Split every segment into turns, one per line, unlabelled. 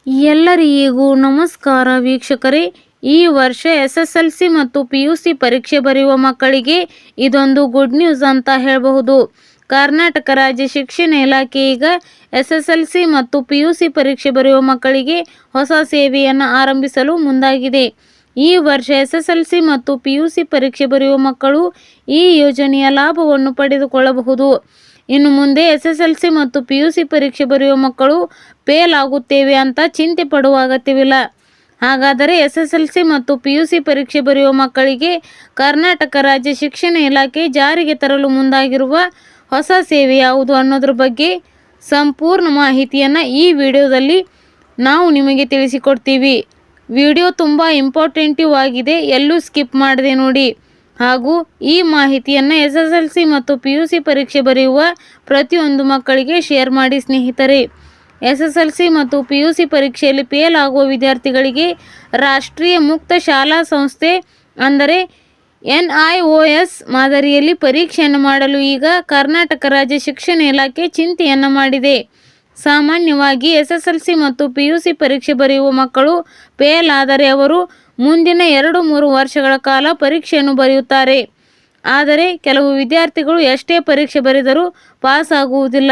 ಎಲ್ಲರಿಗೂ ನಮಸ್ಕಾರ ವೀಕ್ಷಕರೇ. ಈ ವರ್ಷ SSLC ಮತ್ತು PUC ಪರೀಕ್ಷೆ ಬರೆಯುವ ಮಕ್ಕಳಿಗೆ ಇದೊಂದು ಗುಡ್ ನ್ಯೂಸ್ ಅಂತ ಹೇಳಬಹುದು. ಕರ್ನಾಟಕ ರಾಜ್ಯ ಶಿಕ್ಷಣ ಇಲಾಖೆ ಈಗ SSLC ಮತ್ತು PUC ಪರೀಕ್ಷೆ ಬರೆಯುವ ಮಕ್ಕಳಿಗೆ ಹೊಸ ಸೇವೆಯನ್ನು ಆರಂಭಿಸಲು ಮುಂದಾಗಿದೆ. ಈ ವರ್ಷ SSLC ಮತ್ತು PUC ಪರೀಕ್ಷೆ ಬರೆಯುವ ಮಕ್ಕಳು ಈ ಯೋಜನೆಯ ಲಾಭವನ್ನು ಪಡೆದುಕೊಳ್ಳಬಹುದು. ಇನ್ನು ಮುಂದೆ SSLC ಮತ್ತು PUC ಪರೀಕ್ಷೆ ಬರೆಯುವ ಮಕ್ಕಳು ಫೇಲ್ ಆಗುತ್ತೇವೆ ಅಂತ ಚಿಂತೆ ಪಡುವ ಅಗತ್ಯವಿಲ್ಲ. ಹಾಗಾದರೆ SSLC ಮತ್ತು PUC ಪರೀಕ್ಷೆ ಬರೆಯುವ ಮಕ್ಕಳಿಗೆ ಕರ್ನಾಟಕ ರಾಜ್ಯ ಶಿಕ್ಷಣ ಇಲಾಖೆ ಜಾರಿಗೆ ತರಲು ಮುಂದಾಗಿರುವ ಹೊಸ ಸೇವೆ ಯಾವುದು ಅನ್ನೋದ್ರ ಬಗ್ಗೆ ಸಂಪೂರ್ಣ ಮಾಹಿತಿಯನ್ನು ಈ ವಿಡಿಯೋದಲ್ಲಿ ನಾವು ನಿಮಗೆ ತಿಳಿಸಿಕೊಡ್ತೀವಿ. ವಿಡಿಯೋ ತುಂಬ ಇಂಪಾರ್ಟೆಂಟಿವ್ ಆಗಿದೆ, ಎಲ್ಲೂ ಸ್ಕಿಪ್ ಮಾಡದೆ ನೋಡಿ. ಹಾಗೂ ಈ ಮಾಹಿತಿಯನ್ನು SSLC ಮತ್ತು PUC ಪರೀಕ್ಷೆ ಬರೆಯುವ ಪ್ರತಿಯೊಂದು ಮಕ್ಕಳಿಗೆ ಶೇರ್ ಮಾಡಿ ಸ್ನೇಹಿತರೆ. SSLC ಮತ್ತು PUC ಪರೀಕ್ಷೆಯಲ್ಲಿ ಫೇಲ್ ಆಗುವ ವಿದ್ಯಾರ್ಥಿಗಳಿಗೆ ರಾಷ್ಟ್ರೀಯ ಮುಕ್ತ ಶಾಲಾ ಸಂಸ್ಥೆ ಅಂದರೆ NIOS ಮಾದರಿಯಲ್ಲಿ ಪರೀಕ್ಷೆಯನ್ನು ಮಾಡಲು ಈಗ ಕರ್ನಾಟಕ ರಾಜ್ಯ ಶಿಕ್ಷಣ ಇಲಾಖೆ ಚಿಂತೆಯನ್ನು ಮಾಡಿದೆ. ಸಾಮಾನ್ಯವಾಗಿ SSLC ಮತ್ತು PUC ಪರೀಕ್ಷೆ ಬರೆಯುವ ಮಕ್ಕಳು ಫೇಲ್ ಆದರೆ ಅವರು ಮುಂದಿನ 2-3 ವರ್ಷಗಳ ಕಾಲ ಪರೀಕ್ಷೆಯನ್ನು ಬರೆಯುತ್ತಾರೆ. ಆದರೆ ಕೆಲವು ವಿದ್ಯಾರ್ಥಿಗಳು ಎಷ್ಟೇ ಪರೀಕ್ಷೆ ಬರೆದರೂ ಪಾಸ್ ಆಗುವುದಿಲ್ಲ.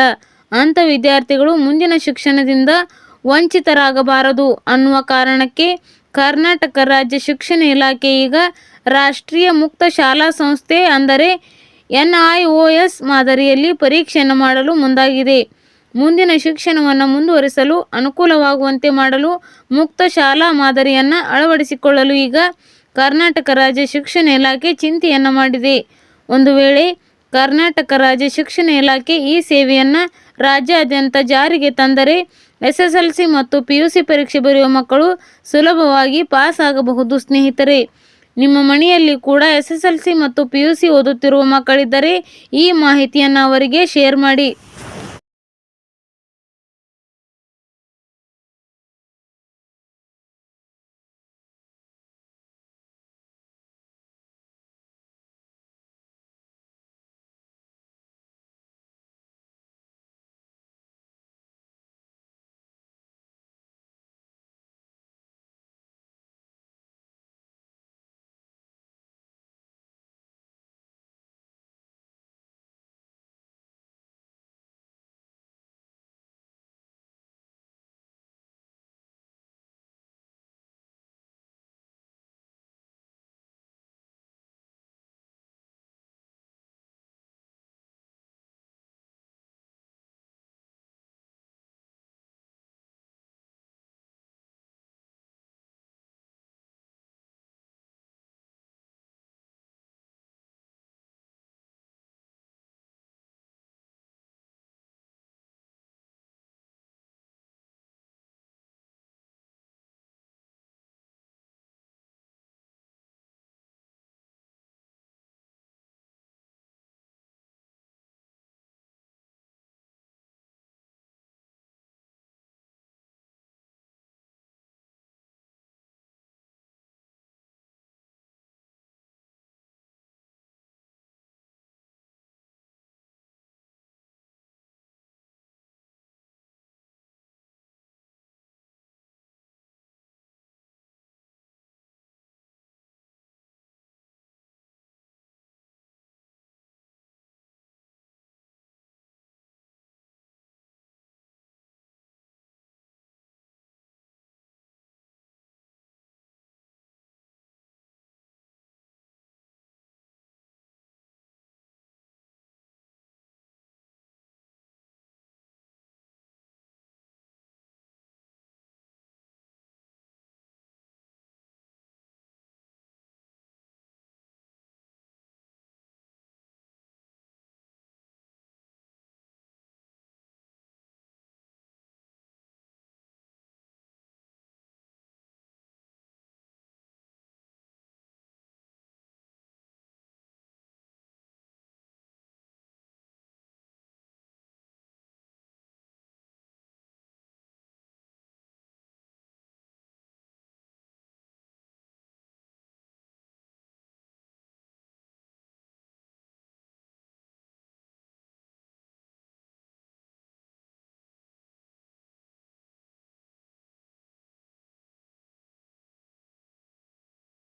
ಅಂಥ ವಿದ್ಯಾರ್ಥಿಗಳು ಮುಂದಿನ ಶಿಕ್ಷಣದಿಂದ ವಂಚಿತರಾಗಬಾರದು ಅನ್ನುವ ಕಾರಣಕ್ಕೆ ಕರ್ನಾಟಕ ರಾಜ್ಯ ಶಿಕ್ಷಣ ಇಲಾಖೆ ಈಗ ರಾಷ್ಟ್ರೀಯ ಮುಕ್ತ ಶಾಲಾ ಸಂಸ್ಥೆ ಅಂದರೆ NIOS ಮಾದರಿಯಲ್ಲಿ ಪರೀಕ್ಷೆಯನ್ನು ಮಾಡಲು ಮುಂದಾಗಿದೆ. ಮುಂದಿನ ಶಿಕ್ಷಣವನ್ನು ಮುಂದುವರಿಸಲು ಅನುಕೂಲವಾಗುವಂತೆ ಮಾಡಲು ಮುಕ್ತ ಶಾಲಾ ಮಾದರಿಯನ್ನು ಅಳವಡಿಸಿಕೊಳ್ಳಲು ಈಗ ಕರ್ನಾಟಕ ರಾಜ್ಯ ಶಿಕ್ಷಣ ಇಲಾಖೆ ಚಿಂತೆಯನ್ನು ಮಾಡಿದೆ. ಒಂದು ವೇಳೆ ಕರ್ನಾಟಕ ರಾಜ್ಯ ಶಿಕ್ಷಣ ಇಲಾಖೆ ಈ ಸೇವೆಯನ್ನು ರಾಜ್ಯಾದ್ಯಂತ ಜಾರಿಗೆ ತಂದರೆ SSLC ಮತ್ತು PUC ಪರೀಕ್ಷೆ ಬರೆಯುವ ಮಕ್ಕಳು ಸುಲಭವಾಗಿ ಪಾಸ್ ಆಗಬಹುದು ಸ್ನೇಹಿತರೆ. ನಿಮ್ಮ ಮನೆಯಲ್ಲಿ ಕೂಡ SSLC ಮತ್ತು PUC ಓದುತ್ತಿರುವ ಮಕ್ಕಳಿದ್ದರೆ ಈ ಮಾಹಿತಿಯನ್ನು ಅವರಿಗೆ ಶೇರ್ ಮಾಡಿ.